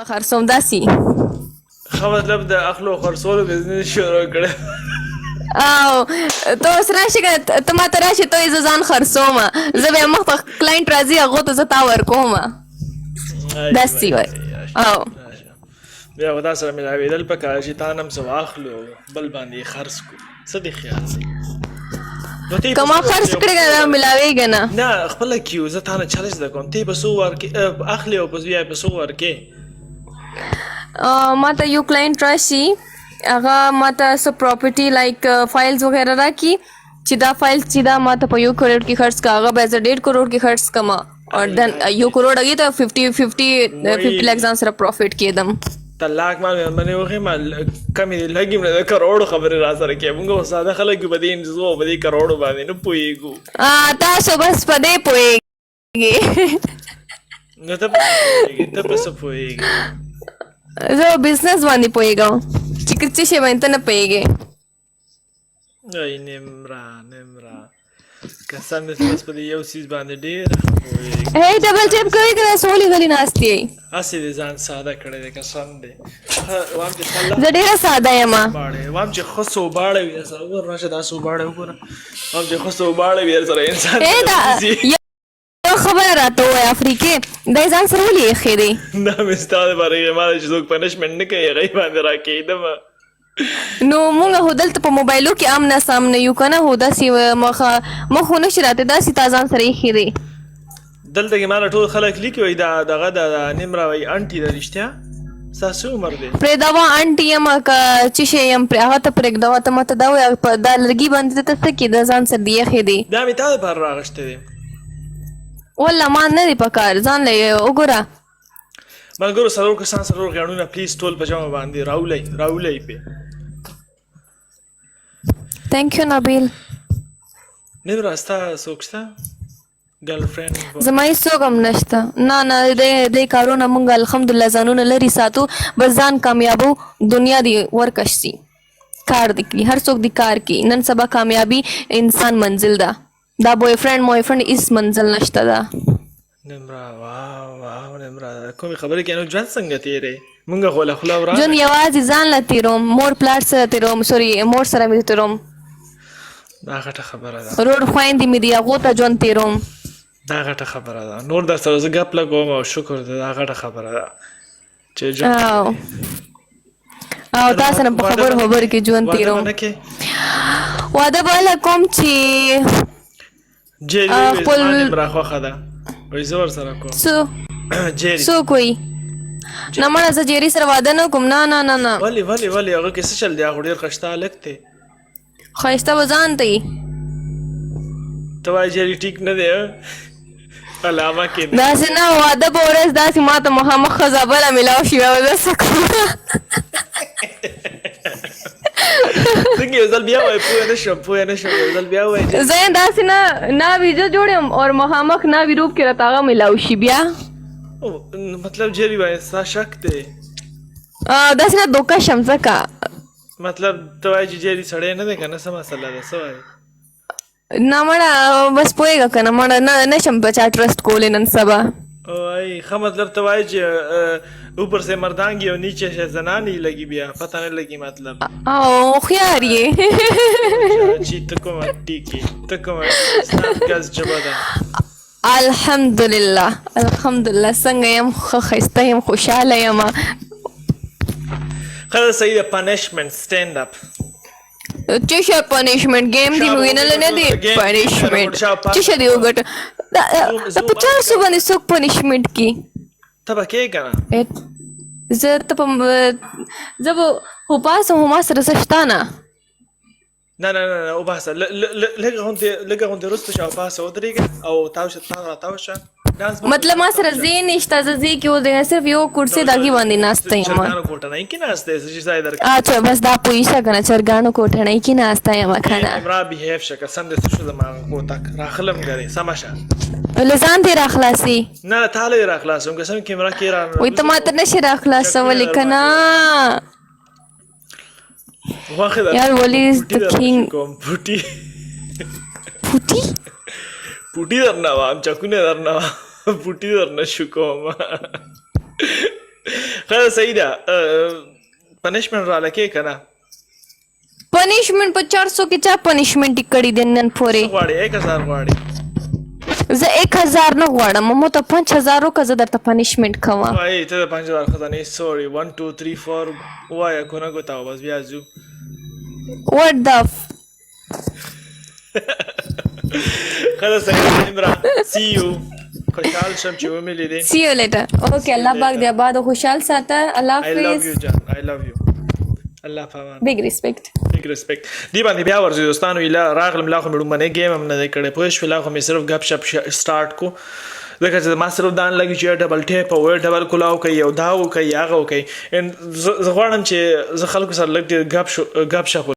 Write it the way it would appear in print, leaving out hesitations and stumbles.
خرڅوم داسي ښه مطلب د اخلو خرڅولو بزنس شروع کړی او ته اوس راشي که ته ماته راشي ته یې زه ځان خرڅومه زه بیا مخته کلاینټ راځي هغو ته زه تا ورکومه داسې وایي او بیا خو تا سره ملاوېدل پکار چې تا نه هم څه واخلو بل باندې یې خرڅ کړو څه دې خیال دی که ما خرڅ کړې که دا ملاوېږي نه نه خپله کیو زه تا نه چالش زده کوم ته یې په څو اخلې او بیا یې په څو ورکې ما ته یو کلاینټ راشي هغه ما ته څه پراپرټي لایک فایلز وغیره راکړي چې دا فایل چې دا ما ته په 1 کروڑ کې خرڅ کا هغه به زه 1.5 کروڑ کې خرڅ کما اور دن 1 کروڑ هغې ته 50 لک ځان سره پروفیټ کېدم ته لاک مال مې وښیم کمې لږې مې د کروړو خبرې را سره کوې مونږ خو ساده خلک یو په دې انځو په دې کروړو باندې نه پوهېږو تاسو بس په دې پوهېږئ نو ته ته په څه پوهېږې زه بزنس باندې پوهېږم چې څه شی باندې ته نه پوهېږې ای نمرا قسم دې بس په دې یو څیز باندې ډېر پوهېږې هی ډبل ټیپ کوئ که داسې ولې غلي ناست یې هسې دې ځان ساده کړی دی قسم دی زه ډېره ساده یم وایم چې ښه سوباړه وي سره وګوره راشه دا سوباړه وګوره وایم چې ښه سوباړه وي سره انسان یو خبره راته ووایه افریقې دا یې ځان سره ولې ایښی دی دا مې ستا دپاره ایښی ما چې څوک پنشمنټ نه کوي هغې باندې را کېږدمه نو مونږ خو دلته په موبایلو کې آمنا سامنے یو که نه خو داسې مخ خو نشي راته داسې تا ځان سره ایښی دی دلته کې ما له ټول خلک لیکي وایي دا دغه د نمره وایي انټي ده رښتیا ستا څه عمر دی پرېږدوه انټي یم که څه شی یم هغه ته پرېږدوه ته ماته دا وایه په دا لرګي باندې ته څه کې د ځان سره دی ایښی دی دا مې تا دپاره راغشتی دی والله ما نه دی په کار ځان له وګوره ملګرو څلور کسان څلور غاڼونه پلیز ټول په جمع باندې راولئ پې تھینک یو نبیل نمره ستا څوک شته ګرل فرینډ زما هېڅوک هم نشته نه دې کارونه مونږ الحمدلله ځانونه لرې ساتو بس ځان کامیابو دنیا دې ورکش سي کار دې کړي هر څوک دې کار کړي نن سبا کامیابي انسان منزل ده دا بوی فرینډ هیڅ منزل نشته ده نمره واو نمره کومې خبرې کوې نو ژوند څنګه تېرې مونږ خو له خوله ورانه ژوند یوازې ځان له تېروم مور پلار سره تېروم سوري مور سره مې تېروم دا غټه خبره ده روډ خویندې مې دي هغو ته ژوند تېروم دا غټه خبره ده نور در سره زه ګپ لګوم او شکر ده دا غټه خبره ده چې او تاسو نه په خبرو کې ژوند تېروم واده به هله کوم چې جیری وایي زما نمره خوښه ده وایي زه ورسره کوم څوک وایي نه مړه زه جیري سره واده نه کوم نه ولې هغه کې څه چل دی هغه ډېر ښایسته هلک دی ښایسته به ځان ته یي ته وایي جیري ټیک نه دی علامه کې دی داسې نه واده به ورځ داسې ما ته مخامخ ښځه بله میلاو شي بیا به زه څه کوم څنګه یو ځل بیا وایي پوه نه شم یو ځل بیا وایي زه یې داسې نه ویزه جوړ یم اور مخامخ ناوي روپ کې راته هغه میلاو شي بیا مطلب جیری وایي ستا شک دی داسې نه دوکه شم ځکه مطلب ته وایي چې جیری سړی نه دی که نه څه مسله ده څه وایي نه مړه بس پوهېږه که نه مړه نه شم په چا ټرسټ کولی نن سبا وای ښه مطلب ته وایي چې اوپر سے مردانگی او نیچے سے زنانی لگی بیا پتہ نه لگی مطلب او هوښیار یې چې ته کومه ټیکې ته کومه ستاسو ژبه ده الحمدلله څنګه یم ښه ښایسته یم خوشحاله یم ښه صحیح ده پنشمنټ سټینډ اپ څه شی پنشمنټ ګیم دی وینلی نه دی پنشمنټ څه شی دی وګټه په 400 باندې څوک پنشمنټ کي ته به کېږې که نه زه به خو پاسه خو ما سره څه شته نه نه وباسه لږه غوندې وروسته شه او پاسه ودرېږه او تاو شه مطلب ما سره ځای نشته زه ځای کې ودرېږم صرف یو کرسۍ د هغې باندې ناسته یم چرګانو کوټنۍ کې ناسته یې چې ځای درکړي اچھا بس دا پوه شه که نه چرګانو کوټنۍ کې ناسته یم که نه عمرا بیهیف شه قسم دې څه شو زما کوتک راخلم ګرې سمه شه له ځان دې راخلاصي نه تا له یې راخلاصوم قسم کې عمرا کې وایي ته ما ته نشي راخلاصولی که نه یار ولې د کینګ پوټي درنه وام چکونه درنه وام پوټي درنه شو کوم خلاص صحیح ده پنشمنټ را لکې که نه پنیشمنٹ په 400 کې چا پنیشمنٹ کړی دی نن پورې غواړي 1000 غواړي زه 1000 نه غواړم مو ته 5000 وکړه زه درته پنیشمنٹ کوم وای ته د 5000 خزانه سوري 1 2 3 4 وای کو نه ګوتاو بس بیا ځو what the خلاص عمران see you خوشحال شم چې ومې لیدې see you later okay الله پاک دې آباد او خوشحال ساته الله I love حافظ you جان I love you الله پامان big respect big respect دی باندې بیا ورځو دوستانو اله راغلم لا خو مې باندې گیم هم نه کړې پوه شو لا خو مې صرف غپ شپ سٹارټ کو ځکه چې ما صرف دان لګي چې ډبل ټیپ او ډبل کلاو کوي او داو کوي هغه کوي ان زه غواړم چې زه خلکو سره لګ غپ شپ